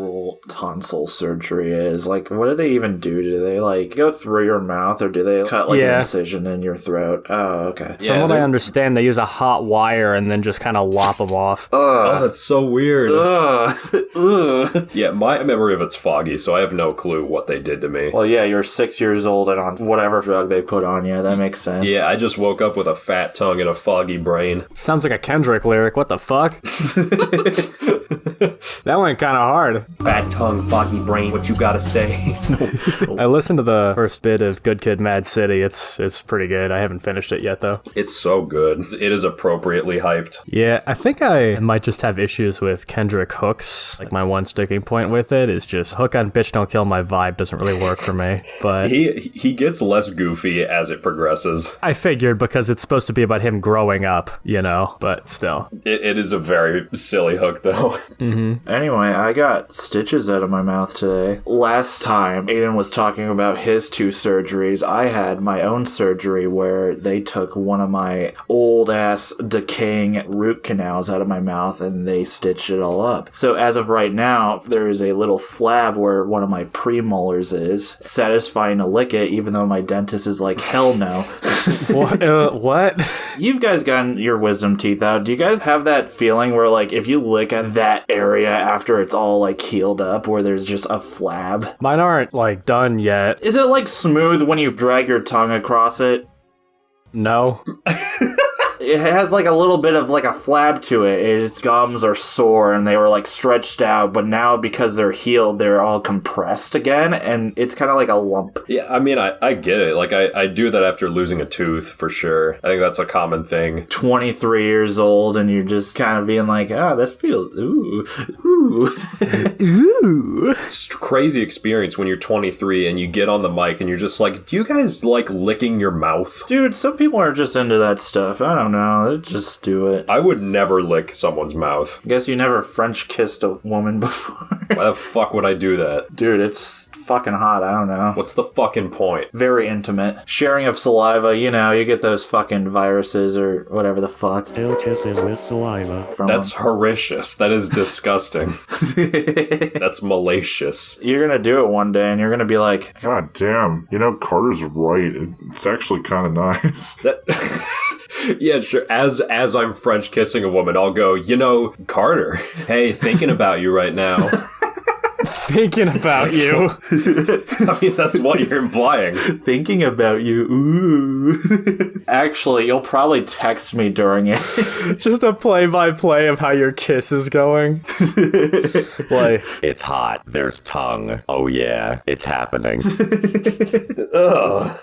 actual tonsil surgery is. Like, what do they even do? Do they, like, go through your mouth, or do they cut, like, an incision in your throat? Oh, okay. Yeah, from what I understand, they use a hot wire and then just kind of lop them off. Oh, that's so weird. Yeah, my memory of it's foggy, so I have no clue what they did to me. Well, yeah, you're 6 years old and on whatever drug they put on you. That makes sense. Yeah, I just woke up with a fat tongue and a foggy brain. Sounds like a Kendrick lyric. What the fuck? That went kind of hard. Fat tongue, foggy brain, what you gotta say? I listened to the first bit of Good Kid, Mad City. It's pretty good. I haven't finished it yet, though. It's so good. It is appropriately hyped. Yeah, I think I might just have issues with Kendrick hooks. Like, my one sticking point with it is just hook on Bitch Don't Kill My vibe doesn't really work for me. But he gets less goofy as it progresses. I figured, because it's supposed to be about him growing up, you know, but still. It is a very silly hook, though. Mm-hmm. Anyway, I got stitches out of my mouth today. Last time, Aiden was talking about his 2 surgeries. I had my own surgery where they took one of my old-ass decaying root canals out of my mouth and they stitched it all up. So as of right now, there is a little flab where one of my premolars is, satisfying to lick it, even though my dentist is like, hell no. What? You've guys gotten your wisdom teeth out. Do you guys have that feeling where, like, if you lick at that area after it's all, like, healed up, where there's just a flab? Mine aren't, like, done yet. Is it, like, smooth when you drag your tongue across it? No. It has, like, a little bit of, like, a flab to it. Its gums are sore, and they were, like, stretched out, but now, because they're healed, they're all compressed again, and it's kind of like a lump. Yeah, I mean, I get it. Like, I do that after losing a tooth, for sure. I think that's a common thing. 23 years old, and you're just kind of being like, that feels, ooh. Ooh. It's a crazy experience when you're 23, and you get on the mic, and you're just like, do you guys like licking your mouth? Dude, some people are just into that stuff. I don't know. Just do it. I would never lick someone's mouth. I guess you never French kissed a woman before. Why the fuck would I do that? Dude, it's fucking hot. I don't know. What's the fucking point? Very intimate. Sharing of saliva, you know, you get those fucking viruses or whatever the fuck. Still kisses with saliva. That's horrendous. That is disgusting. That's malicious. You're gonna do it one day and you're gonna be like, God damn, you know, Carter's right. It's actually kind of nice. That... Yeah, sure. As I'm French kissing a woman, I'll go, you know, Carter, hey, thinking about you right now. Thinking about you. I mean, that's what you're implying. Thinking about you. Ooh. Actually, you'll probably text me during it. Just a play-by-play of how your kiss is going. Like, it's hot. There's tongue. Oh, yeah. It's happening. Ugh.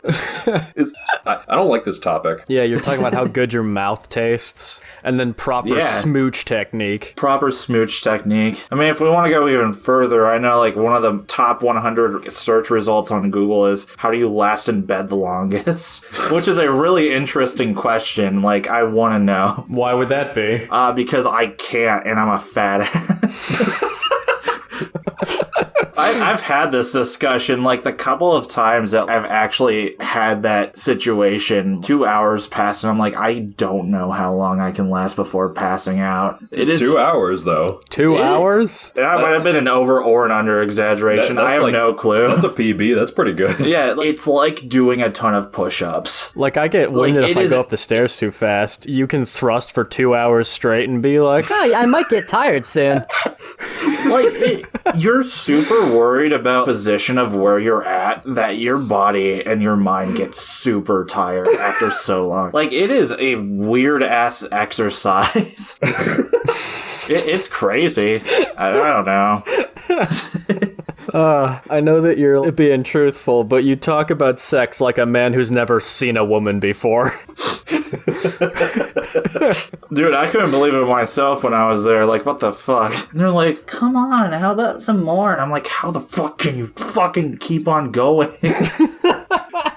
I don't like this topic. Yeah, you're talking about how good your mouth tastes. And then proper smooch technique. Proper smooch technique. I mean, if we want to go even further, I know, like, one of the top 100 search results on Google is, how do you last in bed the longest? Which is a really interesting question. Like, I want to know. Why would that be? Because I can't, and I'm a fat ass. I've had this discussion, like, the couple of times that I've actually had that situation, 2 hours passed, and I'm like, I don't know how long I can last before passing out. It is 2 hours, though. 2 hours? That might have been an over or an under exaggeration. I have no clue. That's a PB. That's pretty good. Yeah, it's like doing a ton of push-ups. Like, I get winded if I go up the stairs too fast. You can thrust for 2 hours straight and be like, I might get tired soon. Like, you're super worried about the position of where you're at, that your body and your mind get super tired after so long. Like, it is a weird-ass exercise. It's crazy. I don't know. I know that you're being truthful, but you talk about sex like a man who's never seen a woman before. Dude, I couldn't believe it myself when I was there. Like, what the fuck? And they're like, come on, how about some more? And I'm like, how the fuck can you fucking keep on going?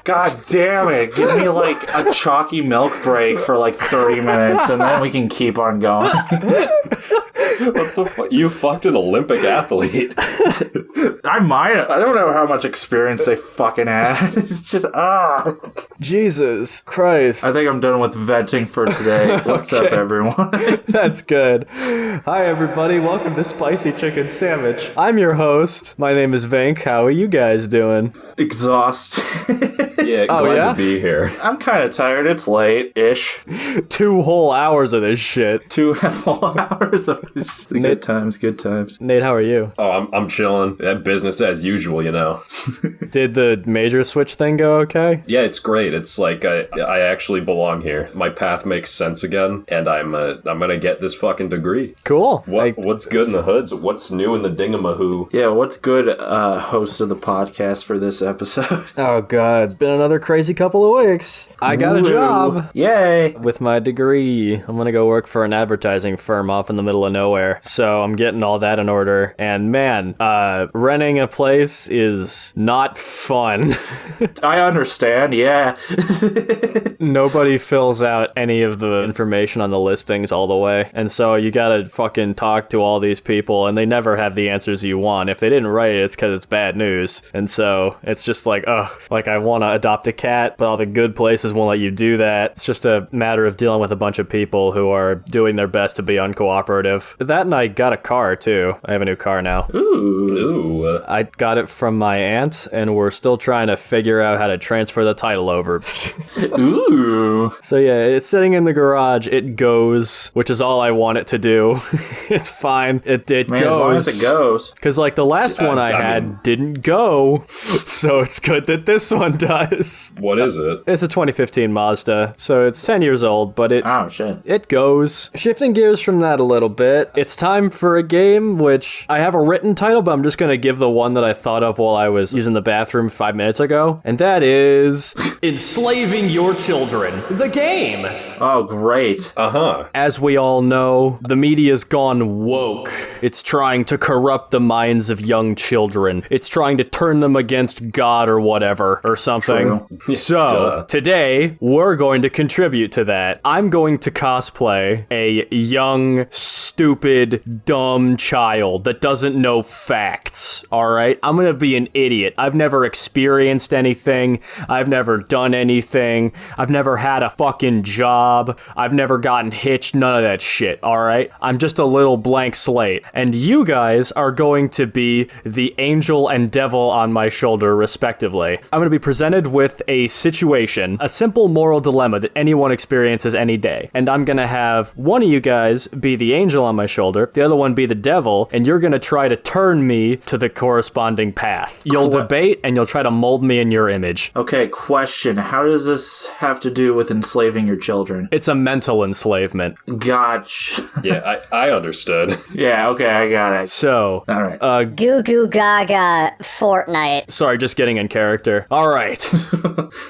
God damn it. Give me, like, a chalky milk break for, like, 30 minutes, and then we can keep on going. What the fuck? You fucked an Olympic athlete. I might. I don't know how much experience they fucking had. It's just Jesus Christ. I think I'm done with venting for today. What's up, everyone? That's good. Hi, everybody. Welcome to Spicy Chicken Sammich. I'm your host. My name is Vinc. How are you guys doing? Exhausted. Yeah, glad to be here. I'm kind of tired. It's late-ish. 2 whole hours of this shit. 2 whole hours of this shit. Good times, good times. Nate, how are you? Oh, I'm chilling. Business as usual, you know. Did the major switch thing go okay? Yeah, it's great. It's like I actually belong here. My path makes sense again, and I'm gonna get this fucking degree. Cool. What's good in the hoods? What's new in the dingamahoo? Yeah, what's good, host of the podcast for this episode? Oh, God. It's been another crazy couple of weeks. I got a job. Yay. With my degree, I'm going to go work for an advertising firm off in the middle of nowhere. So I'm getting all that in order. And man, renting a place is not fun. I understand, yeah. Nobody fills out any of the information on the listings all the way. And so you got to fucking talk to all these people, and they never have the answers you want. If they didn't write it, it's because it's bad news. And so it's just like, ugh, like I want to adopt a cat, but all the good places won't let you do that. It's just a matter of dealing with a bunch of people who are doing their best to be uncooperative. That, and I got a car too. I have a new car now. Ooh. I got it from my aunt, and we're still trying to figure out how to transfer the title over. Ooh. So yeah, it's sitting in the garage. It goes, which is all I want it to do. It's fine. It Man, goes. as long as it goes. Because like the last one I had didn't go, so it's good that this one does. What is it? It's a 2015 Mazda, so it's 10 years old, but Oh, shit. it goes. Shifting gears from that a little bit, it's time for a game which I have a written title, but I'm just going to give the one that I thought of while I was using the bathroom 5 minutes ago, and that is Enslaving Your Children, the game. Oh, great. Uh-huh. As we all know, the media's gone woke. It's trying to corrupt the minds of young children. It's trying to turn them against God or whatever, or something. True. So, today, we're going to contribute to that. I'm going to cosplay a young, stupid, dumb child that doesn't know facts, alright? I'm gonna be an idiot. I've never experienced anything. I've never done anything. I've never had a fucking job. I've never gotten hitched. None of that shit, alright? I'm just a little blank slate. And you guys are going to be the angel and devil on my shoulder, respectively. I'm gonna be presented with a situation, a simple moral dilemma that anyone experiences any day. And I'm gonna have one of you guys be the angel on my shoulder, the other one be the devil, and you're gonna try to turn me to the corresponding path. You'll debate, and you'll try to mold me in your image. Okay, question. How does this have to do with enslaving your children? It's a mental enslavement. Gotcha. Yeah, I understood. Yeah, okay, I got it. So, All right. Goo Goo Gaga Fortnite. sorry, just getting in character. All right.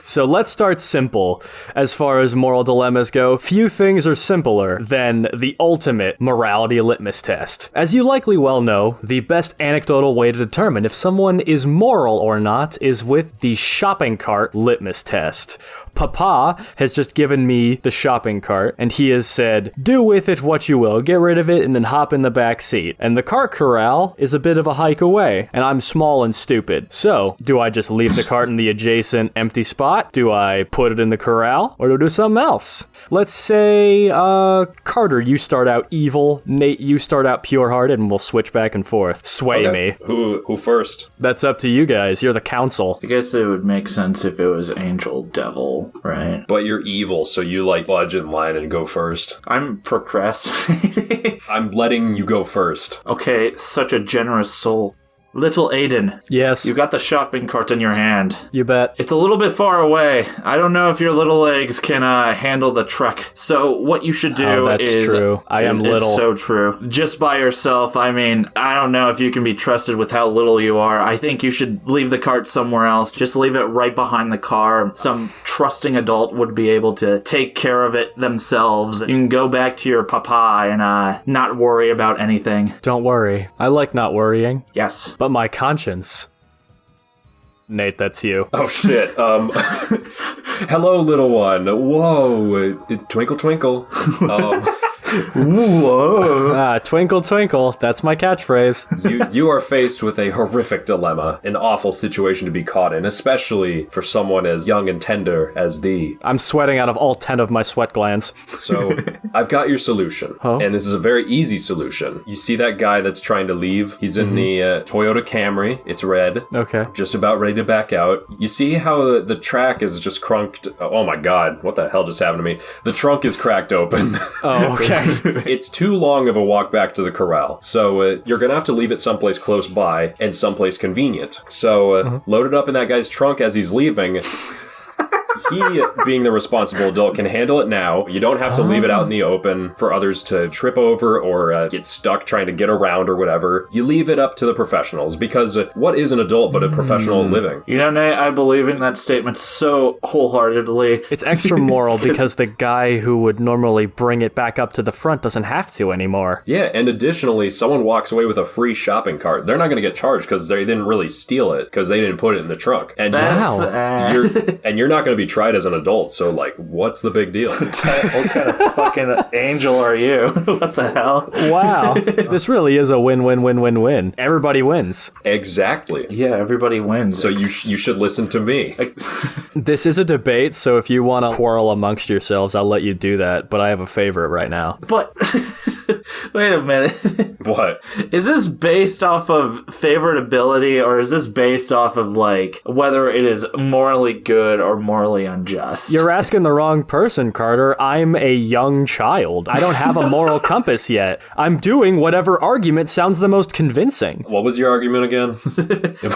So let's start simple. As far as moral dilemmas go, few things are simpler than the ultimate morality litmus test. As you likely well know, the best anecdotal way to determine if someone is moral or not is with the shopping cart litmus test. Papa has just given me the shopping cart, and he has said, do with it what you will, get rid of it, and then hop in the back seat. And the cart corral is a bit of a hike away, and I'm small and stupid. So, do I just leave the cart in the adjacent empty spot? Do I put it in the corral? Or do I do something else? Let's say, Carter, you start out evil, Nate, you start out pure-hearted, and we'll switch back and forth. Sway me. Who first? That's up to you guys. You're the council. I guess it would make sense if it was angel, devil, right? But you're evil, so you like budge in line and go first. I'm procrastinating. I'm letting you go first. Okay, such a generous soul. Little Aiden, Yes, you got the shopping cart in your hand. you bet. It's a little bit far away. I don't know if your little legs can handle the trek. So what you should do Oh, that's is... true. I am it's little. so true. Just by yourself, I mean, I don't know if you can be trusted with how little you are. I think you should leave the cart somewhere else. Just leave it right behind the car. Some trusting adult would be able to take care of it themselves. You can go back to your papa and not worry about anything. Don't worry. I like not worrying. Yes. But my conscience. Nate, that's you. Oh shit. Hello, little one. Whoa. Twinkle, twinkle. Whoa. Twinkle, twinkle. That's my catchphrase. You are faced with a horrific dilemma, an awful situation to be caught in, especially for someone as young and tender as thee. I'm sweating out of all 10 of my sweat glands. So, I've got your solution, and this is a very easy solution. You see that guy that's trying to leave? He's in the Toyota Camry. It's red. Okay. Just about ready to back out. You see how the track is just crunked? Oh my god, what the hell just happened to me? The trunk is cracked open. Oh, okay. It's too long of a walk back to the corral, so you're gonna have to leave it someplace close by and someplace convenient. So load it up in that guy's trunk as he's leaving. He, being the responsible adult, can handle it now. You don't have to leave it out in the open for others to trip over or get stuck trying to get around or whatever. You leave it up to the professionals, because what is an adult but a professional living? You know, Nate, I believe in that statement so wholeheartedly. It's extra moral because the guy who would normally bring it back up to the front doesn't have to anymore. Yeah, and additionally, someone walks away with a free shopping cart. They're not going to get charged because they didn't really steal it, because they didn't put it in the trunk. And you're not going to be tried as an adult, so like, what's the big deal? What kind of fucking angel are you? What the hell? Wow. This really is a win-win-win-win-win. Everybody wins. Exactly. Yeah, everybody wins. So you should listen to me. This is a debate, so if you want to quarrel amongst yourselves, I'll let you do that, but I have a favorite right now. But wait a minute. What? Is this based off of favorite ability, or is this based off of like whether it is morally good or morally unjust? You're asking the wrong person, Carter. I'm a young child. I don't have a moral compass yet. I'm doing whatever argument sounds the most convincing. What was your argument again?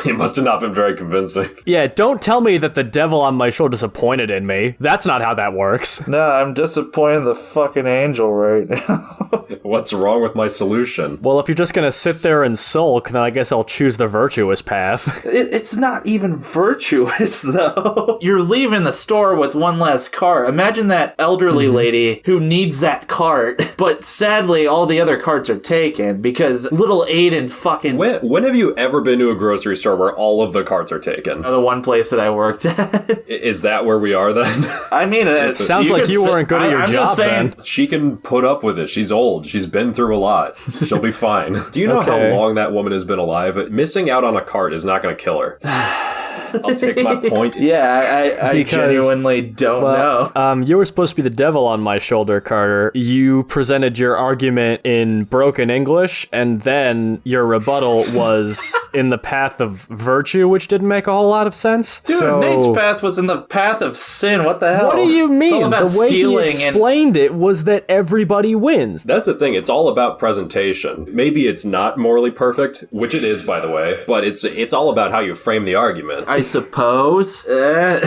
It must have not been very convincing. Yeah, don't tell me that the devil on my shoulder disappointed in me. That's not how that works. No, I'm disappointed in the fucking angel right now. What's wrong with my solution? Well, if you're just gonna sit there and sulk, then I guess I'll choose the virtuous path. It's not even virtuous, though. You're leaving the store with one less cart. Imagine that elderly lady who needs that cart, but sadly all the other carts are taken because little Aiden fucking... When have you ever been to a grocery store where all of the carts are taken? The one place that I worked at. Is that where we are then? I mean, it Sounds like you weren't good at your job then. She can put up with it. She's old. She's been through a lot. She'll be fine. Do you know how long that woman has been alive? Missing out on a cart is not going to kill her. I'll take my point. Yeah, I genuinely don't know. You were supposed to be the devil on my shoulder, Carter. You presented your argument in broken English, and then your rebuttal was in the path of virtue, which didn't make a whole lot of sense. Dude, Nate's path was in the path of sin. What the hell? What do you mean? It's all about the way he stealing explained it was that everybody wins. That's the thing. It's all about presentation. Maybe it's not morally perfect, which it is, by the way, but it's all about how you frame the argument. I suppose. I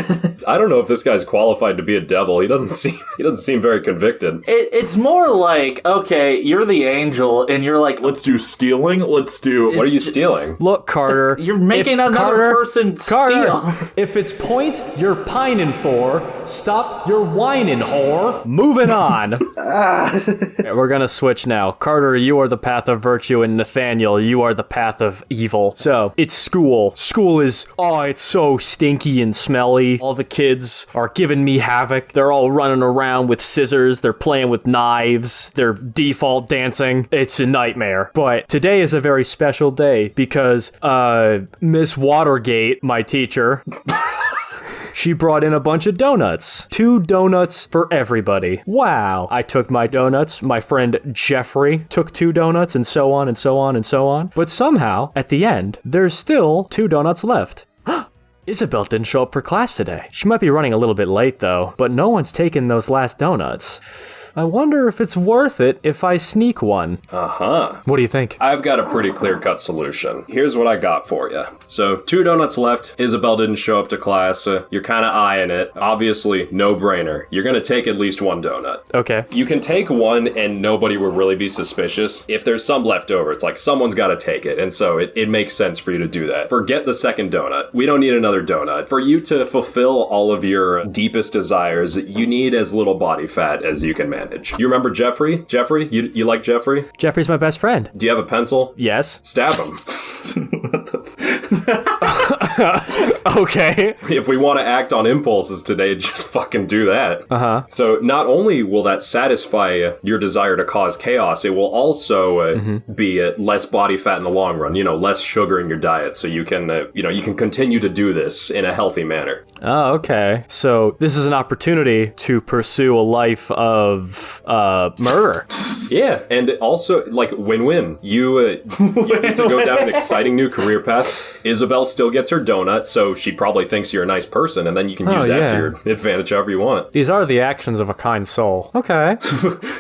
don't know if this guy's qualified to be a devil. He doesn't seem very convicted. It's more like, okay, you're the angel, and you're like, Let's do stealing. Let's do. What are you stealing? Look, Carter. You're making another person steal. If it's points you're pining for, stop your whining, whore. Moving on. Okay, we're gonna switch now. Carter, you are the path of virtue, and Nathaniel, you are the path of evil. So, it's school. School is, it's so stinky and smelly. All the kids are giving me havoc. They're all running around with scissors. They're playing with knives. They're default dancing. It's a nightmare. But today is a very special day because, Miss Watergate, my teacher... She brought in a bunch of donuts. 2 donuts for everybody. Wow. I took my donuts. My friend Jeffrey took 2 donuts, and so on and so on and so on. But somehow, at the end, there's still 2 donuts left. Isabel didn't show up for class today. She might be running a little bit late, though. But no one's taken those last donuts. I wonder if it's worth it if I sneak one. Uh-huh. What do you think? I've got a pretty clear-cut solution. Here's what I got for you. So, 2 donuts left. Isabel didn't show up to class. You're kind of eyeing it. Obviously, no-brainer. You're going to take at least 1 donut. Okay. You can take 1 and nobody will really be suspicious. If there's some left over, it's like someone's got to take it. And so it makes sense for you to do that. Forget the second donut. We don't need another donut. For you to fulfill all of your deepest desires, you need as little body fat as you can manage. You remember Jeffrey? Jeffrey? You like Jeffrey? Jeffrey's my best friend. Do you have a pencil? Yes. Stab him. Okay. If we want to act on impulses today, just fucking do that. Uh-huh. So not only will that satisfy your desire to cause chaos, it will also be less body fat in the long run, less sugar in your diet, so you can you can continue to do this in a healthy manner. Oh, okay. So this is an opportunity to pursue a life of murder. Yeah, and also, like, win-win. You get to go down an exciting new career path. Isabel still gets her donut, so she probably thinks you're a nice person, and then you can use that to your advantage however you want. These are the actions of a kind soul. Okay.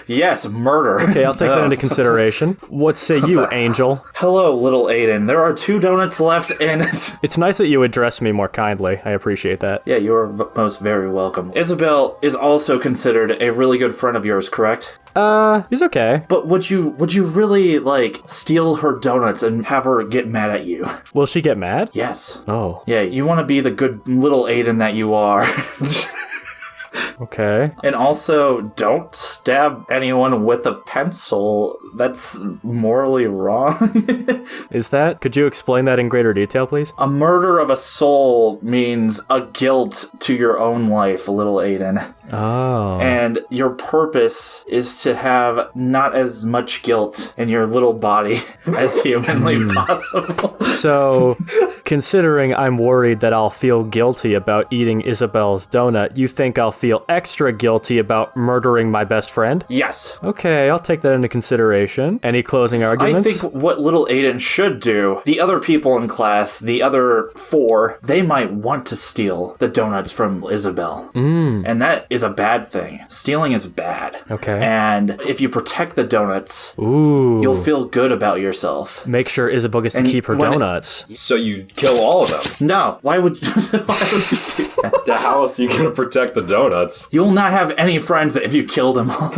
Yes, murder. Okay, I'll take that into consideration. What say you, Angel? Hello, little Aiden. There are 2 donuts left, and It's nice that you address me more kindly. I appreciate that. yeah, you're most very welcome. Isabel is also considered a really good friend of yours, correct? He's okay. But would you really, like, steal her donuts and have her get mad at you? Will she get mad? Yes. Oh, Yeah, you want to be the good little Aiden that you are. okay. And also, don't stab anyone with a pencil. That's morally wrong. Is that? Could you explain that in greater detail, please? A murder of a soul means a guilt to your own life, little Aiden. Oh. And your purpose is to have not as much guilt in your little body as humanly possible. So, considering I'm worried that I'll feel guilty about eating Isabel's donut, you think I'll feel extra guilty about murdering my best friend? Yes. Okay, I'll take that into consideration. Any closing I arguments? think what little Aiden should do, the other people in class, the other 4, they might want to steal the donuts from Isabel. And that is a bad thing. Stealing is bad. Okay. And if you protect the donuts, Ooh. you'll feel good about yourself. Make sure Isabel gets to And keep her when it- donuts. So you kill all of them. No, why would you do that? How else are you going to protect the donuts? You'll not have any friends if you kill them all.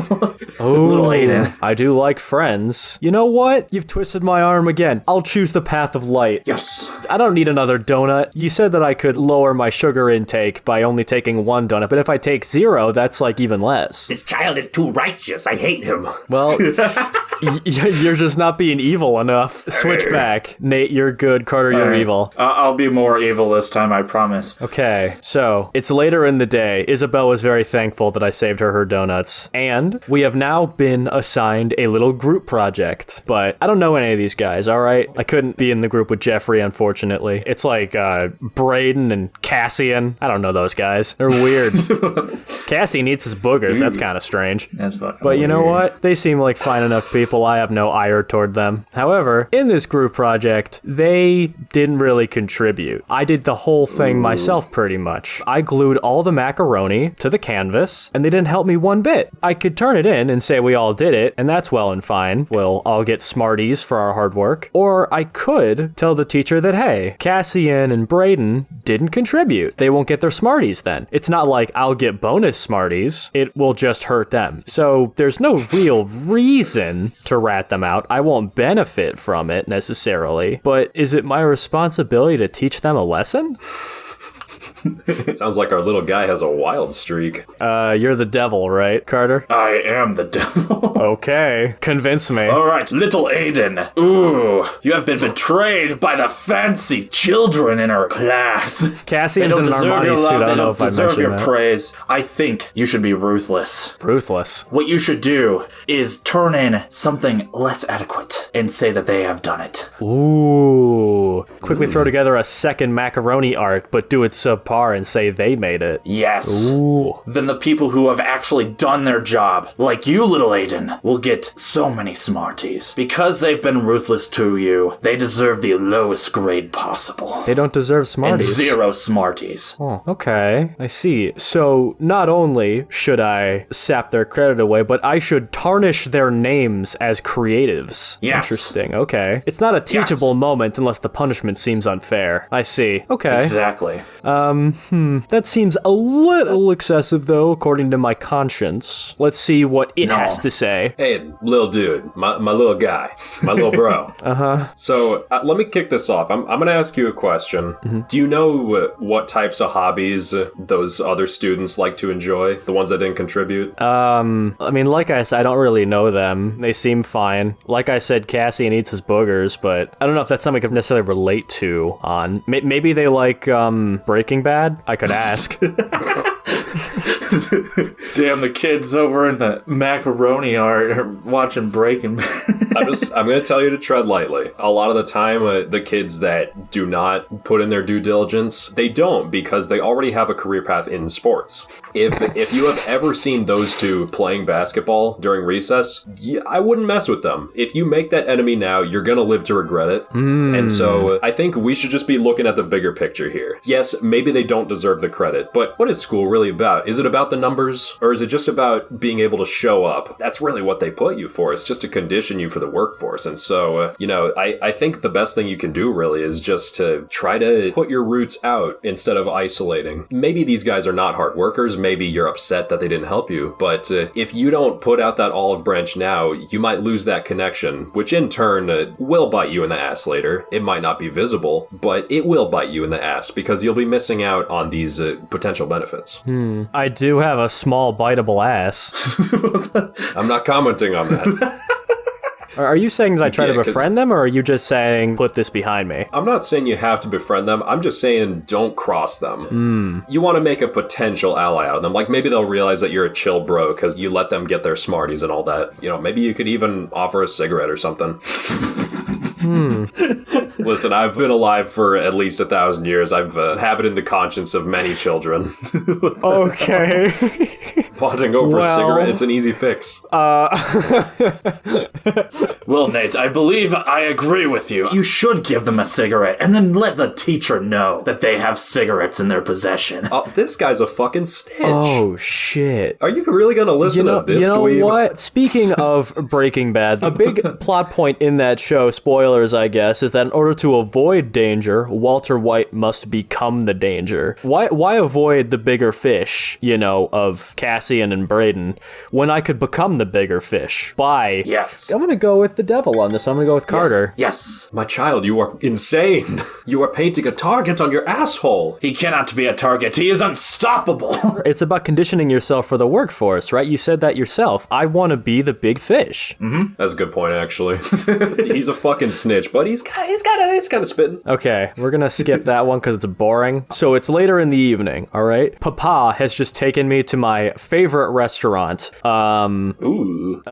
Oh, Little Aiden. I do like friends. You know what? You've twisted my arm again. I'll choose the path of light. Yes. I don't need another donut. You said that I could lower my sugar intake by only taking 1 donut, but if I take 0, that's like even less. This child is too righteous. I hate him. Well, you're just not being evil enough. Switch back. Nate, you're good. Carter, you're Alright. evil. I'll be more evil this time, I promise. Okay, so it's later in the day. Isabel was very thankful that I saved her donuts, and we have now been assigned a little group project. But I don't know any of these guys, all right? I couldn't be in the group with Jeffrey, unfortunately. It's like Braden and Cassian. I don't know those guys. They're weird. Cassie needs his boogers. That's kind of strange. That's fucking But you know weird. what? They seem like fine enough people. I have no ire toward them. However, in this group project, they didn't really contribute. I did the whole thing myself pretty much. I glued all the macaroni to the canvas, and they didn't help me one bit. I could turn it in and say we all did it, and that's well and fine. We'll all get Smarties for our hard work. Or I could tell the teacher that, hey, Cassian and Braden didn't contribute. They won't get their Smarties then. It's not like I'll get bonus Smarties. It will just hurt them. So there's no real reason to rat them out. I won't benefit from it necessarily, but is it my responsibility to teach them a lesson? Sounds like our little guy has a wild streak. You're the devil, right, Carter? I am the devil. Okay, convince me. All right, little Aiden. Ooh, you have been betrayed by the fancy children in our class. They Cassian's don't in an deserve Armani your suit. love. I They don't know don't if I deserve mentioned your that. praise. I think you should be ruthless. Ruthless. What you should do is turn in something less adequate and say that they have done it. Ooh. Quickly throw together a second macaroni art, but do it subpar and say they made it. Yes. Ooh. Then the people who have actually done their job, like you, little Aiden, will get so many Smarties. Because they've been ruthless to you, they deserve the lowest grade possible. They don't deserve And Smarties. 0 Smarties. Oh, okay. I see. So, not only should I sap their credit away, but I should tarnish their names as creatives. Yes. Interesting. Okay. It's not a teachable moment unless the punishment seems unfair. I see. Okay. Exactly. That seems a little excessive, though, according to my conscience. Let's see what it has to say. Hey, little dude, my little guy, my little bro. So let me kick this off. I'm going to ask you a question. Do you know what types of hobbies those other students like to enjoy? The ones that didn't contribute? I mean, like I said, I don't really know them. They seem fine. Like I said, Cassian eats his boogers, but I don't know if that's something I could necessarily relate to on. Maybe they like Breaking Bad? I could ask. Damn, the kids over in the macaroni are watching Breaking Bad. I'm going to tell you to tread lightly. A lot of the time, the kids that do not put in their due diligence, they don't because they already have a career path in sports. If you have ever seen those two playing basketball during recess, I wouldn't mess with them. If you make that enemy now, you're going to live to regret it. And so I think we should just be looking at the bigger picture here. Yes, maybe they don't deserve the credit, but what is school really about? Is it about the numbers, or is it just about being able to show up? That's really what they put you for. It's just to condition you for the workforce. And so, I think the best thing you can do really is just to try to put your roots out instead of isolating. Maybe these guys are not hard workers. Maybe you're upset that they didn't help you. But if you don't put out that olive branch now, you might lose that connection, which in turn will bite you in the ass later. It might not be visible, but it will bite you in the ass because you'll be missing out on these potential benefits. I do have a small biteable ass. I'm not commenting on that. Are you saying that I try to befriend them, or are you just saying, put this behind me? I'm not saying you have to befriend them. I'm just saying don't cross them. You want to make a potential ally out of them. Like, maybe they'll realize that you're a chill bro because you let them get their Smarties and all that. Maybe you could even offer a cigarette or something. Listen, I've been alive for at least 1,000 years. I've inhabited the conscience of many children. Okay. Wanting over a cigarette, it's an easy fix. Well, Nate, I believe I agree with you. You should give them a cigarette and then let the teacher know that they have cigarettes in their possession. Oh, this guy's a fucking snitch. Oh, shit. Are you really going to listen to this? You know what? Speaking of Breaking Bad, a big plot point in that show, spoilers, I guess, is that in order to avoid danger, Walter White must become the danger. Why avoid the bigger fish, of Cassian and Braden, when I could become the bigger fish? By... Yes. I'm gonna go with the devil on this. I'm gonna go with Carter. Yes. My child, you are insane. You are painting a target on your asshole. He cannot be a target. He is unstoppable. It's about conditioning yourself for the workforce, right? You said that yourself. I want to be the big fish. That's a good point, actually. He's a fucking snitch, but he's kind of spitting. Okay, we're gonna skip that one because it's boring. So it's later in the evening, all right? Papa has just taken me to my favorite restaurant. Ooh.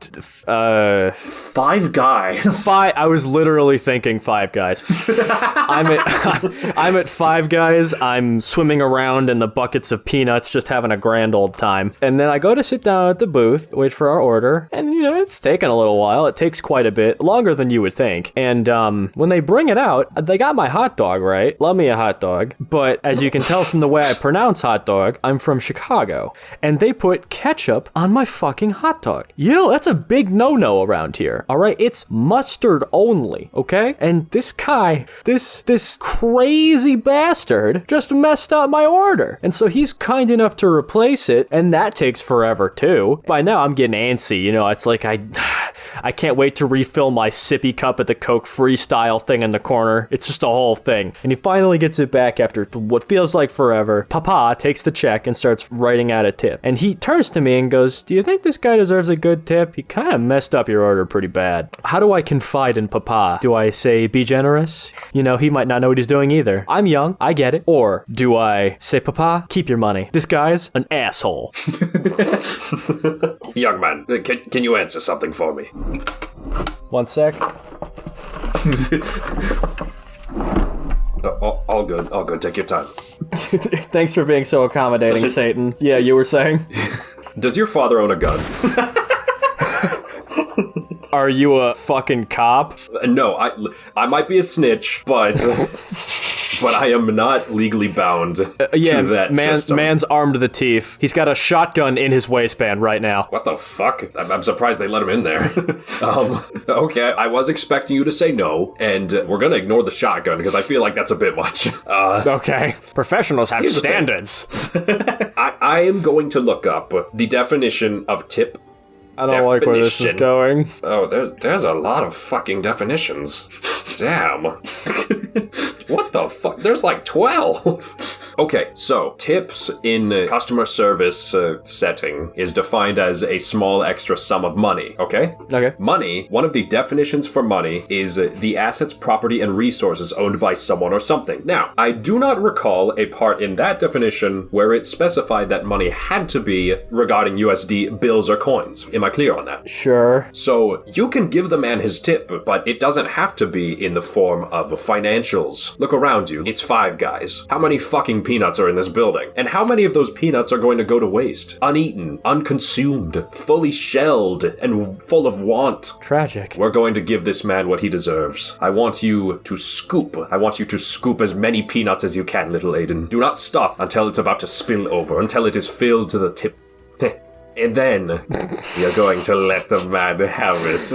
Five Guys. I was literally thinking Five Guys. I'm at Five Guys. I'm swimming around in the buckets of peanuts, just having a grand old time. And then I go to sit down at the booth, wait for our order, and it's taken a little while. It takes quite a bit, longer than you would think. And when they bring it out, they got my hot dog, right? Love me a hot dog. But as you can tell from the way I pronounce hot dog, I'm from Chicago. And they put ketchup on my fucking hot dog. That's a big no-no around here. All right? It's mustard only, okay? And this guy, this crazy bastard just messed up my order. And so he's kind enough to replace it, and that takes forever too. By now I'm getting antsy, it's like I can't wait to refill my sippy cup at the Coke Freestyle thing in the corner. It's just a whole thing. And he finally gets it back after what feels like forever. Papa takes the check and starts writing out a tip. And he turns to me and goes, "Do you think this guy deserves a good tip? He kind of messed up your order pretty bad." How do I confide in Papa? Do I say, be generous? He might not know what he's doing either. I'm young, I get it. Or do I say, Papa, keep your money. This guy's an asshole. Young man, can you answer something for me? 1 sec. All good. Take your time. Thanks for being so accommodating, Satan. Yeah, you were saying? Does your father own a gun? Are you a fucking cop? No, I might be a snitch, but but I am not legally bound to that system. Man's armed to the teeth. He's got a shotgun in his waistband right now. What the fuck? I'm surprised they let him in there. Okay, I was expecting you to say no, and we're gonna ignore the shotgun because I feel like that's a bit much. Okay. Professionals have standards. I am going to look up the definition of tip. I don't like where this is going. Oh, there's a lot of fucking definitions. Damn. What the fuck? There's like 12. Okay, so tips in a customer service setting is defined as a small extra sum of money, okay? Okay. Money, one of the definitions for money is the assets, property, and resources owned by someone or something. Now, I do not recall a part in that definition where it specified that money had to be regarding USD bills or coins. Am I clear on that? Sure. So, you can give the man his tip, but it doesn't have to be in the form of financials. Look around you. It's Five Guys. How many fucking peanuts are in this building? And how many of those peanuts are going to go to waste? Uneaten, unconsumed, fully shelled, and full of want. Tragic. We're going to give this man what he deserves. I want you to scoop. I want you to scoop as many peanuts as you can, little Aiden. Do not stop until it's about to spill over, until it is filled to the tip. And then you're going to let the man have it.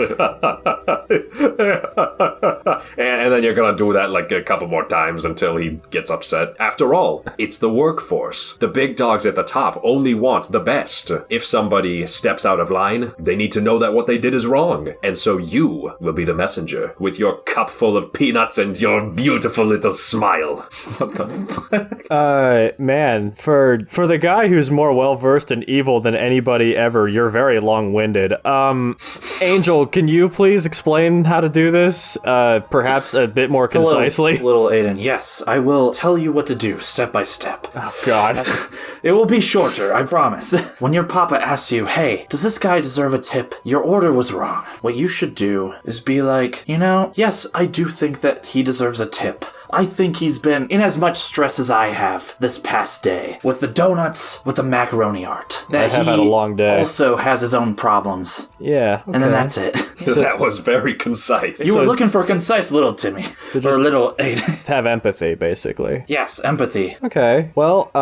And then you're going to do that like a couple more times until he gets upset. After all, it's the workforce. The big dogs at the top only want the best. If somebody steps out of line, they need to know that what they did is wrong. And so you will be the messenger with your cup full of peanuts and your beautiful little smile. What the fuck? Man, for the guy who's more well-versed in evil than anybody ever, you're very long-winded. Angel, can you please explain how to do this? Perhaps a bit more concisely? Hello, little Aiden. Yes, I will tell you what to do, step by step. Oh, God. It will be shorter, I promise. When your papa asks you, hey, does this guy deserve a tip? Your order was wrong. What you should do is be like, yes, I do think that he deserves a tip. I think he's been in as much stress as I have this past day. With the donuts, with the macaroni art. I have had a long day. Also has his own problems. Yeah. Okay. And then that's it. That was very concise. You were looking for concise, little Timmy. Or little Aiden. Have empathy, basically. Yes, empathy. Okay. Well,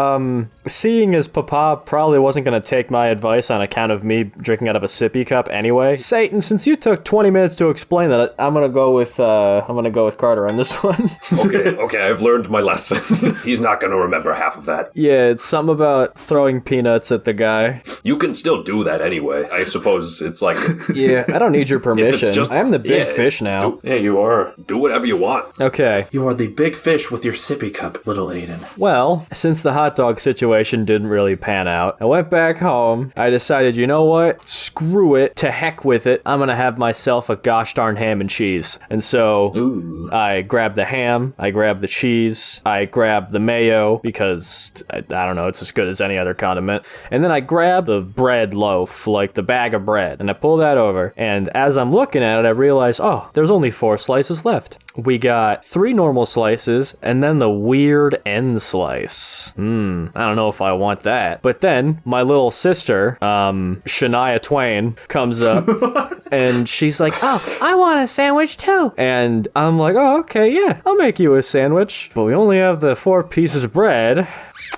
seeing as Papa probably wasn't going to take my advice on account of me drinking out of a sippy cup anyway, Satan, since you took 20 minutes to explain that, I'm gonna go with Carter on this one. Okay, I've learned my lesson. He's not gonna remember half of that. Yeah, it's something about throwing peanuts at the guy. You can still do that anyway. I suppose it's like... Yeah, I don't need your permission. I'm the big fish now. Yeah, you are. Do whatever you want. Okay. You are the big fish with your sippy cup, little Aiden. Well, since the hot dog situation didn't really pan out, I went back home. I decided, you know what? Screw it. To heck with it. I'm gonna have myself a gosh darn ham and cheese. And so, I grabbed the ham, I grabbed the cheese, I grabbed the mayo, because, I don't know, it's as good as any other condiment. And then I grabbed the bread loaf, like the bag of bread, and I pull that over. And as I'm looking at it, I realize, oh, there's only 4 slices left. We got 3 normal slices, and then the weird end slice. I don't know if I want that. But then, my little sister, Shania Twain, comes up, and she's like, oh, I want a sandwich too. And I'm like, oh, okay, yeah, I'll make you a sandwich. But we only have the 4 pieces of bread,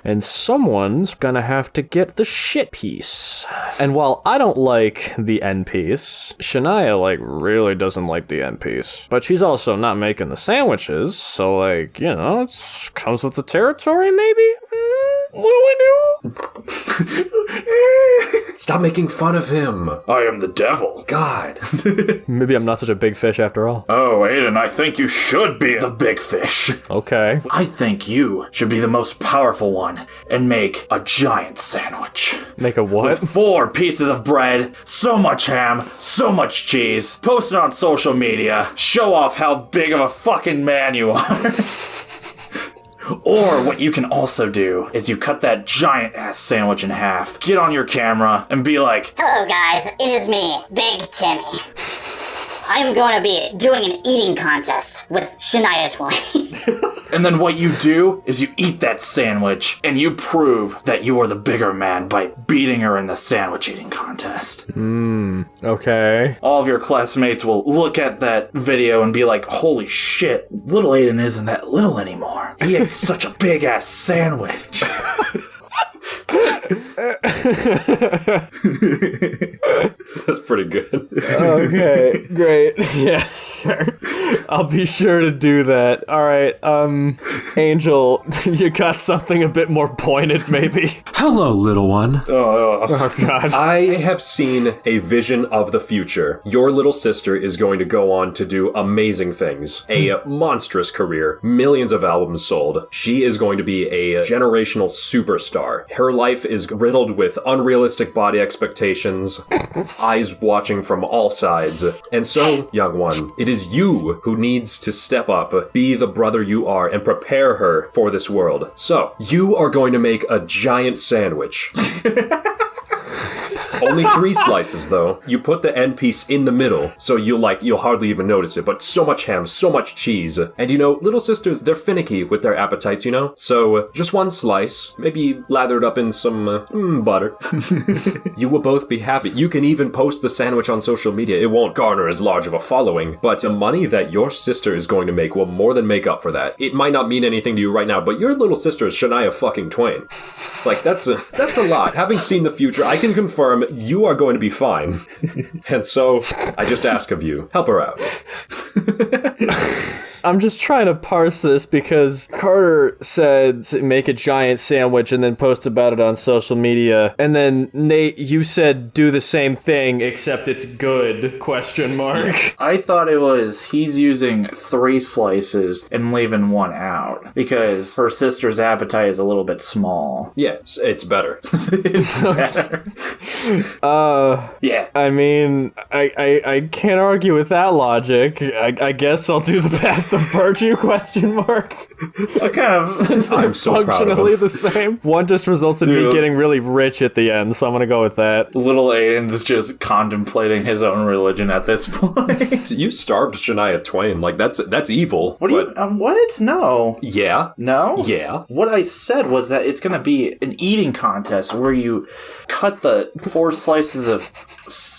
and someone's gonna have to get the shit piece. And while I don't like the end piece, Shania, really doesn't like the end piece. But she's also not making the sandwiches, so, it comes with the territory, maybe? What do I do? Stop making fun of him. I am the devil. God. Maybe I'm not such a big fish after all. Oh, Aiden, I think you should be the big fish. Okay. I think you should be the most powerful one and make a giant sandwich. Make a what? With 4 pieces of bread, so much ham, so much cheese. Post it on social media. Show off how big of a fucking man you are. Or what you can also do is you cut that giant ass sandwich in half, get on your camera, and be like, Hello guys, it is me, Big Timmy. I'm going to be doing an eating contest with Shania Twain. And then what you do is you eat that sandwich, and you prove that you are the bigger man by beating her in the sandwich eating contest. Okay. All of your classmates will look at that video and be like, holy shit, little Aiden isn't that little anymore. He ate such a big-ass sandwich. That's pretty good. Okay, great. Yeah, sure. I'll be sure to do that. All right, Angel, you got something a bit more pointed, maybe? Hello, little one. Oh, God. I have seen a vision of the future. Your little sister is going to go on to do amazing things. A monstrous career. Millions of albums sold. She is going to be a generational superstar. Her life is riddled with unrealistic body expectations, eyes watching from all sides. And so, young one, it is you who needs to step up, be the brother you are, and prepare her for this world. So, you are going to make a giant sandwich. Only 3 slices, though. You put the end piece in the middle, so you'll hardly even notice it, but so much ham, so much cheese. And little sisters, they're finicky with their appetites, So, just 1 slice, maybe lathered up in some, butter. You will both be happy. You can even post the sandwich on social media. It won't garner as large of a following, but the money that your sister is going to make will more than make up for that. It might not mean anything to you right now, but your little sister is Shania fucking Twain. Like, that's a lot. Having seen the future, I can confirm you are going to be fine. And so, I just ask of you, help her out. I'm just trying to parse this because Carter said make a giant sandwich and then post about it on social media. And then Nate, you said do the same thing except it's good, ? I thought it was he's using 3 slices and leaving 1 out because her sister's appetite is a little bit small. Yeah, it's better. It's better. Yeah. I mean, I can't argue with that logic. I guess I'll do the path of virtue, ? What kind of... I'm so proud of Functionally him. the same. One just results in me getting really rich at the end, so I'm gonna go with that. Little Aiden's just contemplating his own religion at this point. You starved Shania Twain. Like, that's evil. What do you... what? No. Yeah. No? Yeah. What I said was that it's going to be an eating contest where you cut the 4 slices of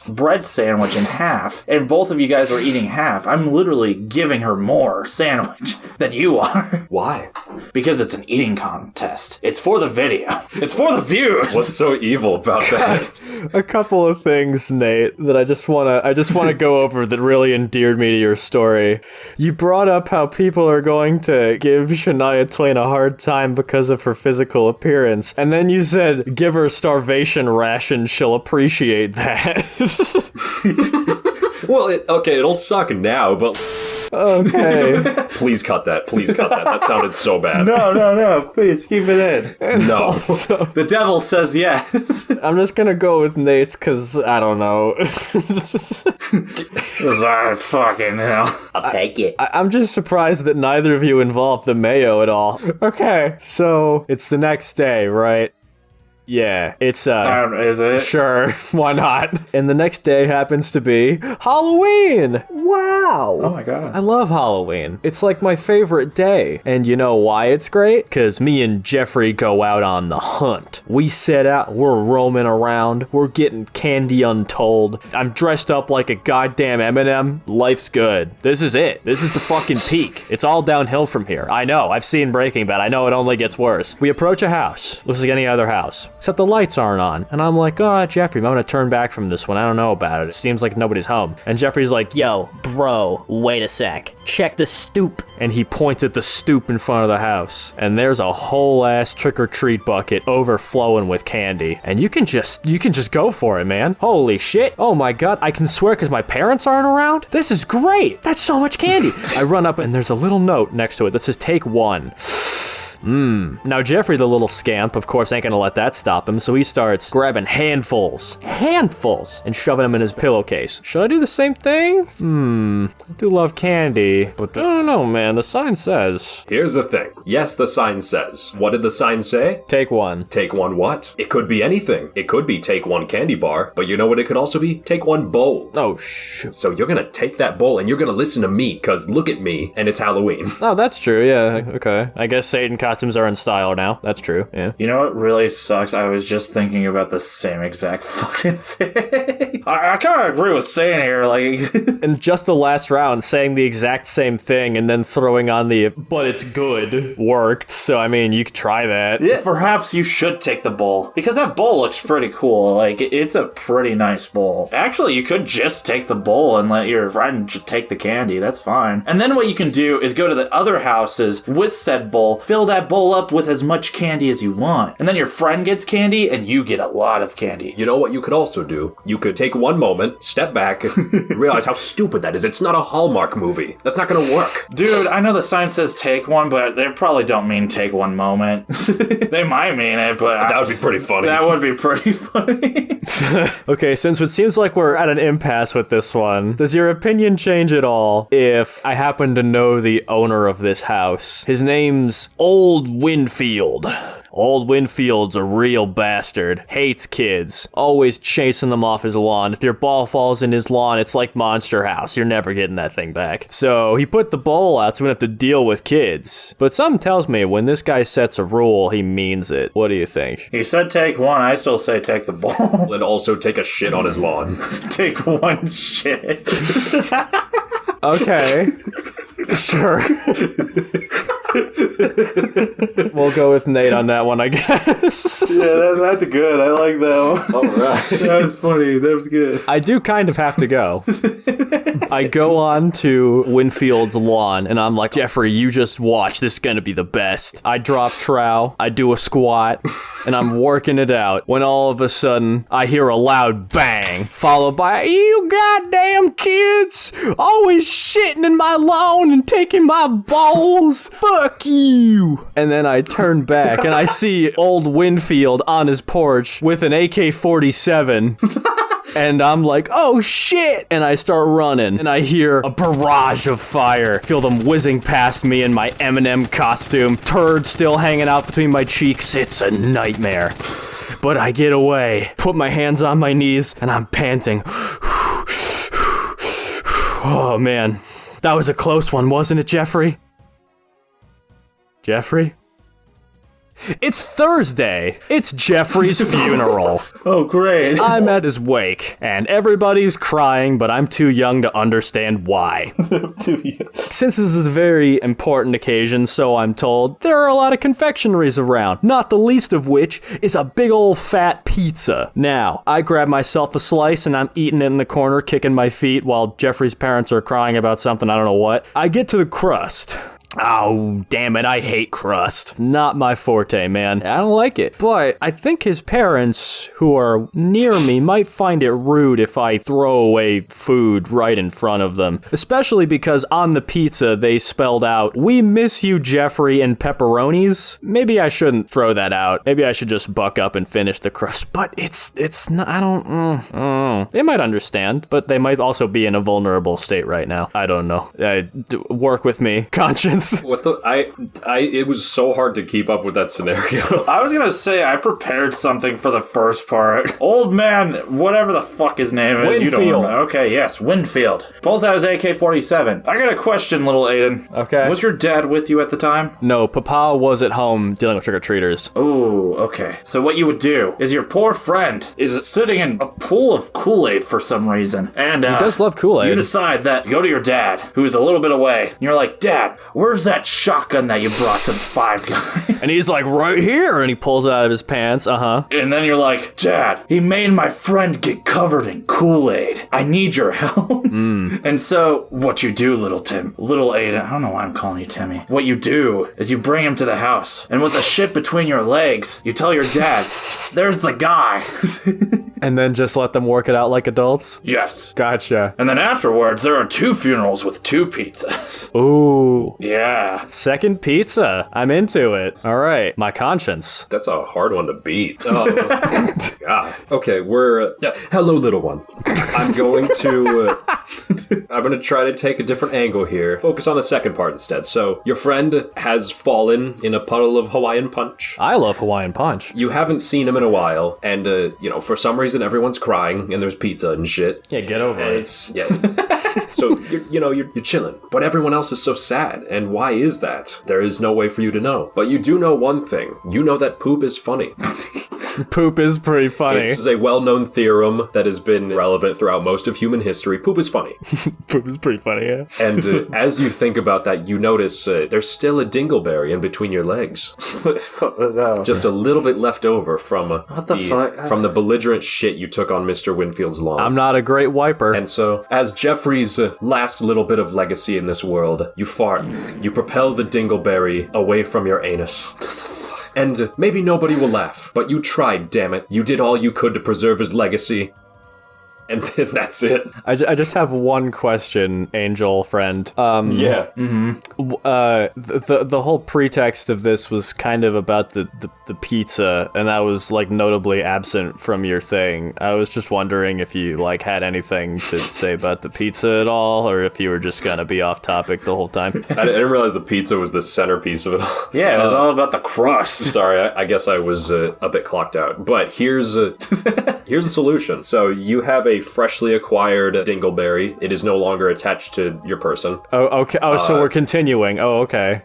bread sandwich in half, and both of you guys are eating half. I'm literally giving her more sandwich than you are. Why? Because it's an eating contest. It's for the video. It's for the views. What's so evil about that? A couple of things, Nate, that I just wanna go over that really endeared me to your story. You brought up how people are going to give Shania Twain a hard time because of her physical appearance, and then you said give her a starvation ration, she'll appreciate that. Well, it'll suck now, but... Okay. Please cut that. Please cut that. That sounded so bad. No. Please, keep it in. No. Also, The devil says yes. I'm just gonna go with Nate's because I don't know. Fucking hell. I'll take it. I'm just surprised that neither of you involved the mayo at all. Okay, so it's the next day, right? Yeah, it's Is it? sure, why not? And the next day happens to be Halloween! Wow! Oh my god. I love Halloween. It's like my favorite day. And you know why it's great? Because me and Jeffrey go out on the hunt. We set out, we're roaming around, we're getting candy untold. I'm dressed up like a goddamn M&M. Life's good. This is it. This is the fucking peak. It's all downhill from here. I know, I've seen Breaking Bad. I know it only gets worse. We approach a house. Looks like any other house. Except the lights aren't on. And I'm like, oh, Jeffrey, I'm gonna turn back from this one. I don't know about it. It seems like nobody's home. And Jeffrey's like, Yo, bro, wait a sec. Check the stoop. and he points at the stoop in front of the house. And there's a whole ass trick-or-treat bucket overflowing with candy. And you can just go for it, man. Holy shit. Oh my god, I can swear because my parents aren't around? This is great. That's so much candy. I run up and there's a little note next to it that says take one. Now Jeffrey, the little scamp, of course, ain't gonna let that stop him, so he starts grabbing handfuls, and shoving them in his pillowcase. Should I do the same thing? I do love candy, but I don't know, man. The sign says... Here's the thing. Yes, the sign says. What did the sign say? Take one. Take one what? It could be anything. It could be take one candy bar, but you know what it could also be? Take one bowl. Oh, shoot. So you're gonna take that bowl and you're gonna listen to me, cause look at me, and it's Halloween. Oh, that's true, yeah, okay. I guess Satan costumes are in style now. That's true, yeah. You know what really sucks? I was just thinking about the same exact fucking thing. I kind of agree with saying here, like... In just the last round, saying the exact same thing and then throwing on the, but it's good, worked. So, I mean, you could try that. Yeah, perhaps you should take the bowl, because that bowl looks pretty cool. Like, it's a pretty nice bowl. Actually, you could just take the bowl and let your friend take the candy. That's fine. And then what you can do is go to the other houses with said bowl, fill that bowl up with as much candy as you want. And then your friend gets candy, and you get a lot of candy. You know what you could also do? You could take one moment, step back, and realize how stupid that is. It's not a Hallmark movie. That's not gonna work. Dude, I know the sign says take one, but they probably don't mean take one moment. They might mean it, but... That would be pretty funny. That would be pretty funny. Okay, since it seems like we're at an impasse with this one, does your opinion change at all if I happen to know the owner of this house? His name's Old Winfield. Old Winfield's a real bastard. Hates kids. Always chasing them off his lawn. If your ball falls in his lawn, it's like Monster House. You're never getting that thing back. So he put the bowl out so we don't have to deal with kids. But something tells me when this guy sets a rule, he means it. What do you think? He said take one. I still say take the bowl. And also take a shit on his lawn. Take one shit. Okay. Sure. We'll go with Nate on that one, I guess. Yeah, that's good. I like that one. All right. That was funny. That was good. I do kind of have to go. I go on to Winfield's lawn, and I'm like, Jeffrey, you just watch. This is going to be the best. I drop trow, I do a squat, and I'm working it out, when all of a sudden, I hear a loud bang, followed by, you goddamn kids, always shitting in my lawn and taking my balls. Fuck you. And then I turn back, and I see old Winfield on his porch with an AK-47. And I'm like, oh shit! And I start running, and I hear a barrage of fire. Feel them whizzing past me in my Eminem costume. Turd still hanging out between my cheeks. It's a nightmare. But I get away, put my hands on my knees, and I'm panting. Oh man, that was a close one, wasn't it, Jeffrey? Jeffrey? It's Thursday. It's Jeffrey's funeral. Oh, great. I'm at his wake, and everybody's crying, but I'm too young to understand why. Since this is a very important occasion, so I'm told, there are a lot of confectionaries around, not the least of which is a big old fat pizza. Now, I grab myself a slice, and I'm eating it in the corner, kicking my feet, while Jeffrey's parents are crying about something, I don't know what. I get to the crust. Oh, damn it, I hate crust. It's not my forte, man. I don't like it. But I think his parents, who are near me, might find it rude if I throw away food right in front of them. Especially because on the pizza, they spelled out, "We miss you, Jeffrey," and pepperonis. Maybe I shouldn't throw that out. Maybe I should just buck up and finish the crust. But it's not, I don't. They might understand, but they might also be in a vulnerable state right now. I don't know. Work with me, conscience. What the? It was so hard to keep up with that scenario. I was gonna say, I prepared something for the first part. Old man, whatever the fuck his name is, Winfield. You don't remember. Okay, yes, Winfield. Pulls out his AK-47. I got a question, little Aiden. Okay. Was your dad with you at the time? No, Papa was at home dealing with trick-or-treaters. Ooh, okay. So what you would do is your poor friend is sitting in a pool of Kool-Aid for some reason. And He does love Kool-Aid. You decide that you go to your dad, who's a little bit away, and you're like, Dad, where's that shotgun that you brought to the Five Guys? And he's like, right here, and he pulls it out of his pants, And then you're like, Dad, he made my friend get covered in Kool-Aid. I need your help. And so, what you do, little Aiden, I don't know why I'm calling you Timmy. What you do is you bring him to the house, and with the shit between your legs, you tell your dad, there's the guy. And then just let them work it out like adults? Yes. Gotcha. And then afterwards, there are 2 funerals with 2 pizzas. Ooh. Yeah. Second pizza. I'm into it. All right. My conscience. That's a hard one to beat. Oh, God. Okay, we're... hello, little one. I'm going to... I'm going to try to take a different angle here. Focus on the second part instead. So, your friend has fallen in a puddle of Hawaiian Punch. I love Hawaiian Punch. You haven't seen him in a while, and, for some reason everyone's crying, and there's pizza and shit. Yeah, get over And it. it's... Yeah. So, you're chilling. But everyone else is so sad, and why is that? There is no way for you to know. But you do know one thing. You know that poop is funny. Poop is pretty funny. This is a well-known theorem that has been relevant throughout most of human history. Poop is funny. Poop is pretty funny, yeah. And as you think about that, you notice there's still a dingleberry in between your legs. No. Just a little bit left over from What the fuck? from the belligerent shit you took on Mr. Winfield's lawn. I'm not a great wiper. And so, as Jeffrey's last little bit of legacy in this world, you fart. You propel the dingleberry away from your anus. And maybe nobody will laugh, but you tried, damn it. You did all you could to preserve his legacy. And then that's it. I just have one question, Angel friend. Yeah. The whole pretext of this was kind of about the pizza, and that was like notably absent from your thing. I was just wondering if you like had anything to say about the pizza at all, or if you were just gonna be off topic the whole time. I didn't realize the pizza was the centerpiece of it all. Yeah, it was all about the crust. Sorry, I guess I was a bit clocked out. But here's a solution. So you have a freshly acquired dingleberry. It is no longer attached to your person. Oh, okay. Oh, so we're continuing. Oh, okay.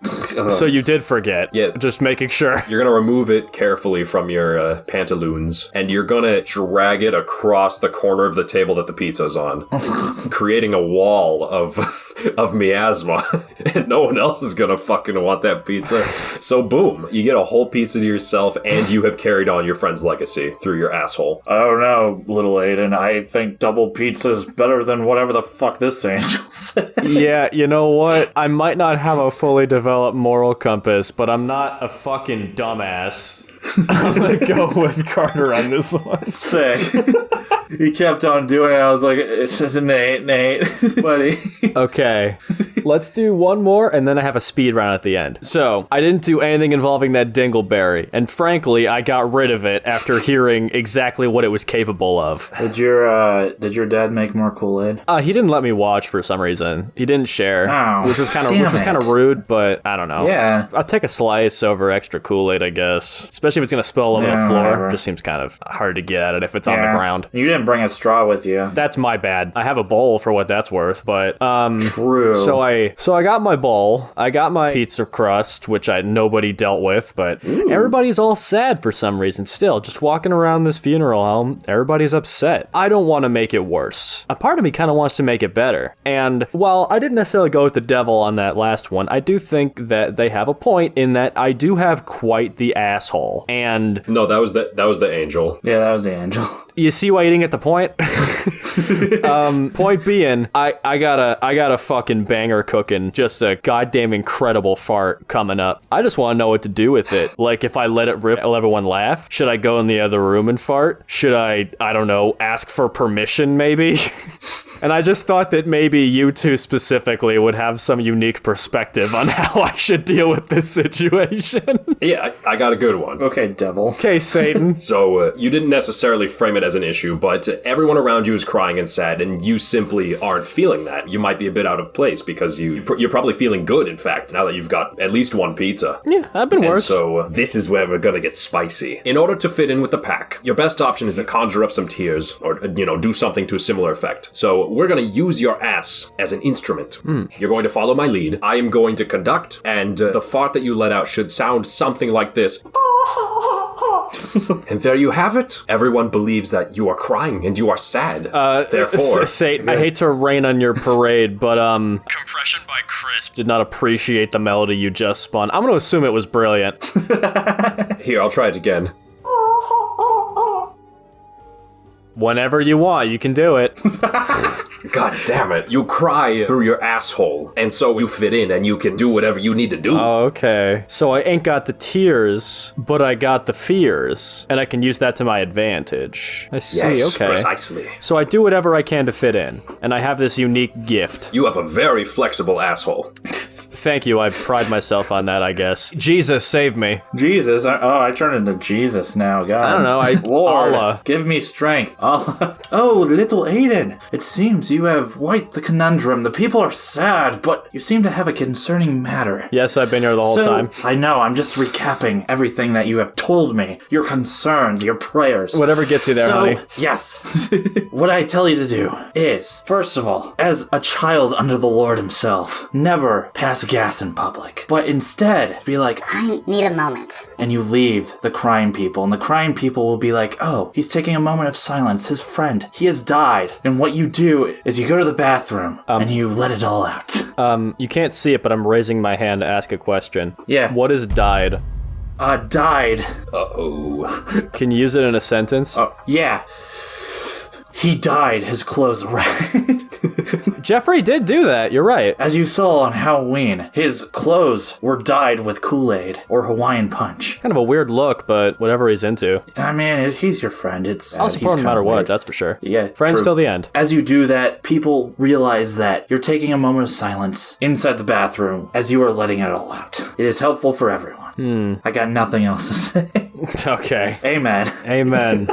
So you did forget. Yeah. Just making sure. You're gonna remove it carefully from your pantaloons, and you're gonna drag it across the corner of the table that the pizza's on, creating a wall of miasma, and no one else is gonna fucking want that pizza. So boom, you get a whole pizza to yourself, and you have carried on your friend's legacy through your asshole. Oh no, little Aiden. I think double pizza's better than whatever the fuck this angel said. Yeah, you know what? I might not have a fully developed moral compass, but I'm not a fucking dumbass. I'm gonna go with Carter on this one. Sick. He kept on doing it. I was like, it's just Nate, buddy. Okay, let's do one more, and then I have a speed round at the end. So, I didn't do anything involving that dingleberry, and frankly, I got rid of it after hearing exactly what it was capable of. Did your dad make more Kool-Aid? He didn't let me watch for some reason. He didn't share, Oh, which was kind damn of it. rude, but I don't know. Yeah. I'll take a slice over extra Kool-Aid, I guess. Especially if it's gonna spill all over Yeah, the floor. whatever. Just seems kind of hard to get at it if it's on the Yeah. ground. You didn't bring a straw with you. That's my bad. I have a bowl for what that's worth, but True. So I got my bowl. I got my pizza crust, which nobody dealt with, but everybody's all sad for some reason still. Just walking around this funeral home, everybody's upset. I don't want to make it worse. A part of me kind of wants to make it better. And while I didn't necessarily go with the devil on that last one, I do think that they have a point in that I do have quite the asshole. And No, that was the angel. Yeah, that was the angel. you see why you didn't get the point? Point being, I got a fucking banger cooking, just a goddamn incredible fart coming up. I just want to know what to do with it. Like, if I let it rip, will everyone laugh? Should I go in the other room and fart? Should I don't know, ask for permission maybe? And I just thought that maybe you two specifically would have some unique perspective on how I should deal with this situation. Yeah, I got a good one. Okay, devil. Okay, Satan. So, you didn't necessarily frame it as an issue, but everyone around you is crying and sad, and you simply aren't feeling that. You might be a bit out of place because you're probably feeling good, in fact, now that you've got at least one pizza. Yeah, I've been And worse. so, this is where we're gonna get spicy. In order to fit in with the pack, your best option is to conjure up some tears, or, do something to a similar effect. So, we're gonna use your ass as an instrument. You're going to follow my lead. I am going to conduct, and the fart that you let out should sound something like this. And there you have it. Everyone believes that you are crying and you are sad. Therefore, Satan, I hate to rain on your parade, but Compression by Crisp did not appreciate the melody you just spun. I'm going to assume it was brilliant. here, I'll try it again. Whenever you want, you can do it. God damn it. You cry through your asshole, and so you fit in and you can do whatever you need to do. Oh, okay. So I ain't got the tears, but I got the fears, and I can use that to my advantage. I see, Yes, okay. precisely. So I do whatever I can to fit in, and I have this unique gift. You have a very flexible asshole. Thank you, I pride myself on that, I guess. Jesus, save me. Jesus, I turn into Jesus now, God. I don't know, Lord, Allah. give me strength. Allah. Oh, little Aiden, it seems you have wiped the conundrum. The people are sad, but you seem to have a concerning matter. Yes, I've been here the whole time. I know, I'm just recapping everything that you have told me. Your concerns, your prayers. Whatever gets you there, honey. Yes. What I tell you to do is, first of all, as a child under the Lord himself, never pass gas in public. But instead, be like, I need a moment. and you leave the crying people, and the crying people will be like, oh, he's taking a moment of silence. His friend, he has died. And what you do is you go to the bathroom, and you let it all out. You can't see it, but I'm raising my hand to ask a question. Yeah. What is died? Died. Uh-oh. Can you use it in a sentence? Oh, yeah. He dyed his clothes red. Jeffrey did do that, you're right. As you saw on Halloween, his clothes were dyed with Kool-Aid or Hawaiian Punch. Kind of a weird look, but whatever he's into. I mean, he's your friend. I'll support him no matter what, that's for sure. Yeah, Friends true. till the end. As you do that, people realize that you're taking a moment of silence inside the bathroom as you are letting it all out. It is helpful for everyone. I got nothing else to say. Okay. Amen. Amen.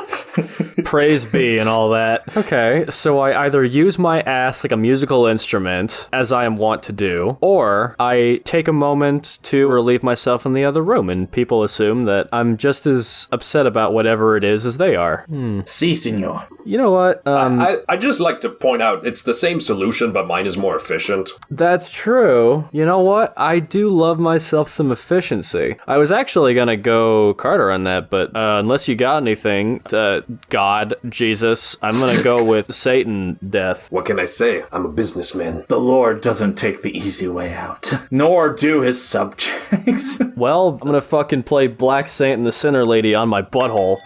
Praise be and all that. Okay, so I either use my ass like a musical instrument, as I am wont to do, or I take a moment to relieve myself in the other room, and people assume that I'm just as upset about whatever it is as they are. Si, senor. You know what? I just like to point out it's the same solution, but mine is more efficient. That's true. You know what? I do love myself some efficiency. I was actually gonna go Carter on that, but unless you got anything, God, Jesus, I'm gonna go with Satan death. What can I say? I'm a businessman. The Lord doesn't take the easy way out, nor do his subjects. Well, I'm gonna fucking play Black Saint and the Sinner Lady on my butthole.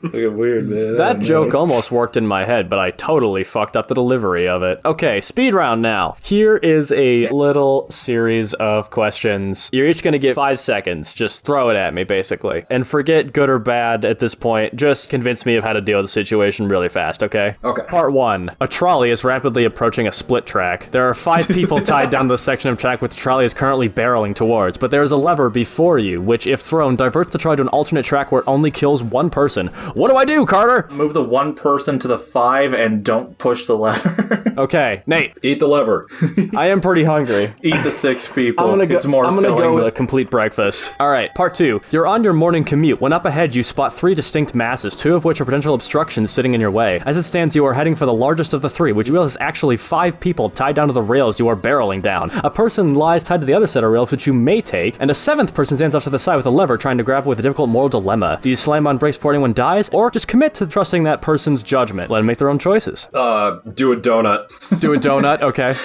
Looking weird, man. That joke almost worked in my head, but I totally fucked up the delivery of it. Okay, speed round now. Here is a little series of questions. You're each gonna get 5 seconds. Just throw it at me, basically. And forget good or bad at this point. Just convince me of how to deal with the situation really fast, okay? Okay. Part 1. A trolley is rapidly approaching a split track. There are 5 people tied down to the section of track which the trolley is currently barreling towards, but there is a lever before you, which, if thrown, diverts the trolley to an alternate track where it only kills 1 person. What do I do, Carter? Move the 1 person to the 5 and don't push the lever. Okay, Nate. Eat the lever. I am pretty hungry. Eat the 6 people. I'm gonna go, It's more I'm gonna filling. go with a complete breakfast. Alright, part 2. You're on your morning commute when up ahead you spot 3 distinct masses, 2 of which are potential obstructions sitting in your way. As it stands, you are heading for the largest of the 3, which you realize is actually 5 people tied down to the rails you are barreling down. A person lies tied to the other set of rails, which you may take, and a 7th person stands off to the side with a lever trying to grapple with a difficult moral dilemma. Do you slam on brakes before anyone dies, or just commit to trusting that person's judgment? Let them make their own choices. Do a donut. Do a donut? Okay.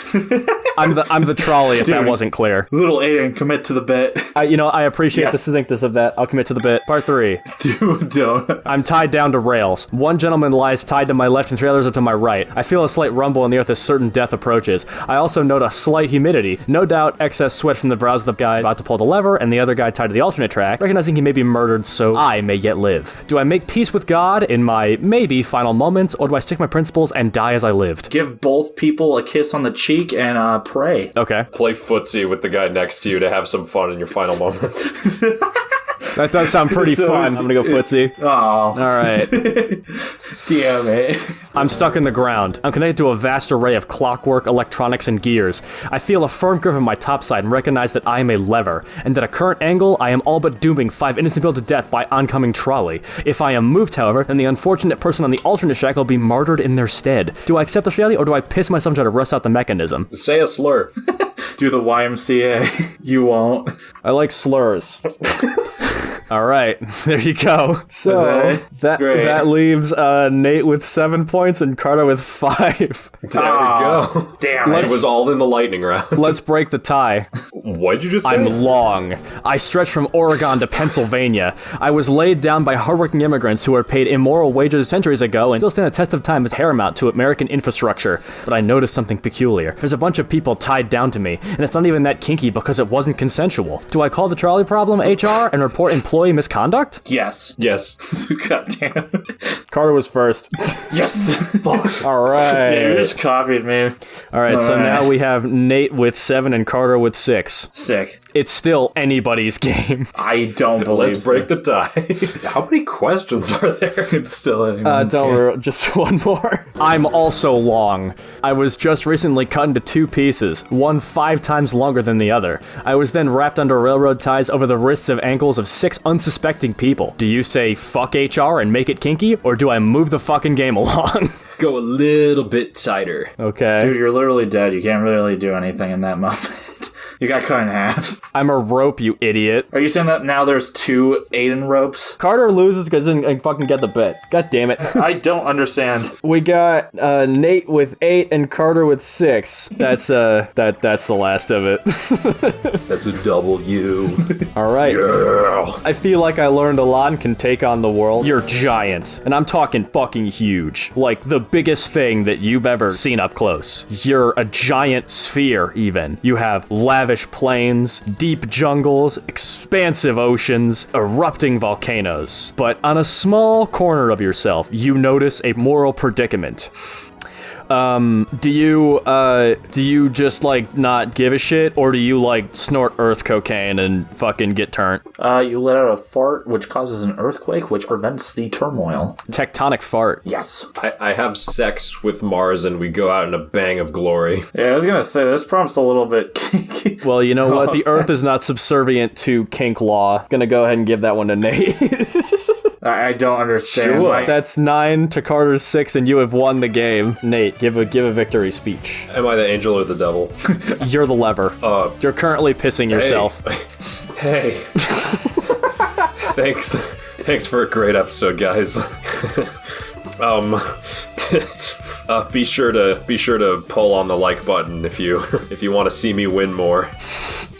I'm the trolley, if that Dude. wasn't clear. Little Aiden, commit to the bit. I appreciate Yes. the succinctness of that. I'll commit to the bit. Part 3. Do a donut. I'm tied down to rails. 1 gentleman lies tied to my left and 3 others are to my right. I feel a slight rumble in the earth as certain death approaches. I also note a slight humidity. No doubt excess sweat from the brows of the guy about to pull the lever and the other guy tied to the alternate track, recognizing he may be murdered so I may yet live. Do I make peace with God in my maybe final moments, or do I stick my principles and die as I lived? Give both people a kiss on the cheek and pray. Okay. Play footsie with the guy next to you to have some fun in your final moments. That does sound pretty fun. I'm gonna go footsie. Oh. Alright. Damn it. I'm stuck in the ground. I'm connected to a vast array of clockwork, electronics, and gears. I feel a firm grip on my topside and recognize that I am a lever, and at a current angle, I am all but dooming 5 innocent people to death by oncoming trolley. If I am moved, however, then the unfortunate person on the alternate track will be martyred in their stead. Do I accept this reality, or do I piss myself and try to rust out the mechanism? Say a slur. Do the YMCA. You won't. I like slurs. All right, there you go. So that leaves Nate with 7 points and Carter with 5. There we go. Damn It was all in the lightning round. Let's break the tie. What'd you just say? I'm long. I stretch from Oregon to Pennsylvania. I was laid down by hardworking immigrants who were paid immoral wages centuries ago and still stand the test of time as paramount to American infrastructure. But I noticed something peculiar. There's a bunch of people tied down to me, and it's not even that kinky because it wasn't consensual. Do I call the trolley problem HR and report employee misconduct? Yes. Yes. God damn. Carter was first. Yes. Fuck. All right. Yeah, you just copied me. All right, so now we have Nate with 7 and Carter with 6. Sick. It's still anybody's game. I don't believe Let's break the tie. How many questions are there? It's still anyone's Don't game. worry, just one more. I'm also long. I was just recently cut into 2 pieces, one 5 times longer than the other. I was then wrapped under railroad ties over the wrists and ankles of 6 unsuspecting people. Do you say fuck HR and make it kinky, or do I move the fucking game along? Go a little bit tighter. Okay. Dude, you're literally dead. You can't really do anything in that moment. You got cut in half. I'm a rope, you idiot. Are you saying that now there's 2 Aiden ropes? Carter loses because he didn't fucking get the bit. God damn it. I don't understand. We got Nate with 8 and Carter with 6. That's that's the last of it. That's a W. All right. Yeah. I feel like I learned a lot and can take on the world. You're giant, and I'm talking fucking huge. Like the biggest thing that you've ever seen up close. You're a giant sphere, even. You have lavish plains, deep jungles, expansive oceans, erupting volcanoes. But on a small corner of yourself, you notice a moral predicament. Do you just, like, not give a shit, or do you, like, snort earth cocaine and fucking get turned? You let out a fart, which causes an earthquake, which prevents the turmoil. Tectonic fart. Yes. I have sex with Mars and we go out in a bang of glory. Yeah, I was gonna say, this prompt's a little bit kinky. Well, you know what? The earth is not subservient to kink law. Gonna go ahead and give that one to Nate. I don't understand. Sure. That's 9 to Carter's 6, and you have won the game. Nate, give a victory speech. Am I the angel or the devil? You're the lever. You're currently pissing yourself. Hey. Thanks for a great episode, guys. Be sure to pull on the like button if you want to see me win more.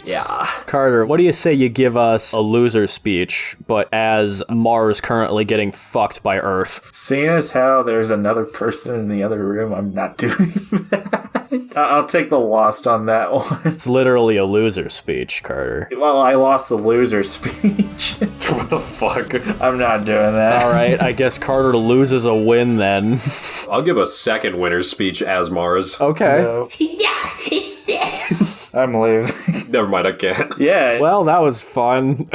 Yeah. Carter, what do you say you give us a loser speech, but as Mars currently getting fucked by Earth? Seeing as how there's another person in the other room, I'm not doing that. I'll take the lost on that one. It's literally a loser speech, Carter. Well, I lost the loser speech. What the fuck? I'm not doing that. All right, I guess Carter loses a win then. I'll give a second winner's speech as Mars. Okay. No. I'm leaving. Never mind, I can't. Yeah. Well, that was fun.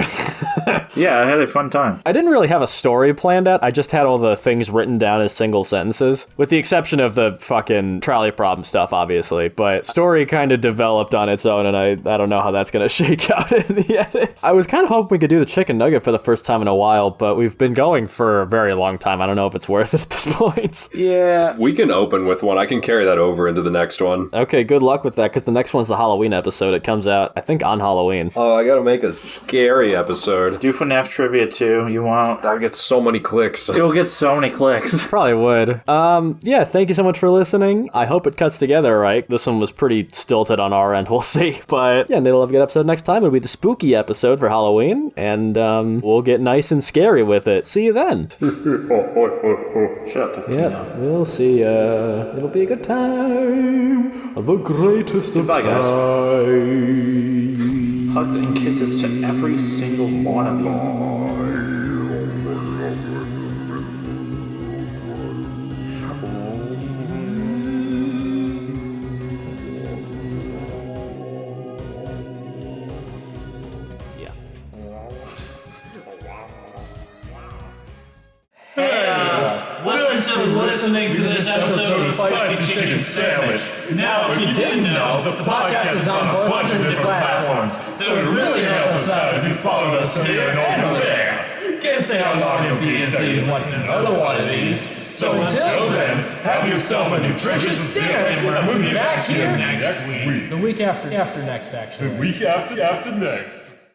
Yeah, I had a fun time. I didn't really have a story planned out. I just had all the things written down as single sentences, with the exception of the fucking trolley problem stuff, obviously. But story kind of developed on its own, and I don't know how that's going to shake out in the edit. I was kind of hoping we could do the chicken nugget for the first time in a while, but we've been going for a very long time. I don't know if it's worth it at this point. Yeah. We can open with one. I can carry that over into the next one. Okay, good luck with that, because the next one's the Halloween episode. It comes out, I think, on Halloween. Oh, I gotta make a scary episode. Do FNAF trivia too. You won't. I get so many clicks. You'll get so many clicks. Probably would. Yeah, thank you so much for listening. I hope it cuts together right. This one was pretty stilted on our end, we'll see. But yeah, Nate'll have a good episode next time. It'll be the spooky episode for Halloween, and we'll get nice and scary with it. See you then. Shut up. Yeah, we'll see ya. It'll be a good time. The greatest of Goodbye, guys. time. Hugs and kisses to every single one of you. Listening to this episode of Spicy Chicken Sandwich. Now, if you didn't know, the podcast is on a bunch of different platforms, so it really helps us out if you followed us here and there. Can't say how long you'll be until you watch another one of these. So until then, have yourself a nutritious dinner, and we'll be back here next week. The week after next, actually. The week after next.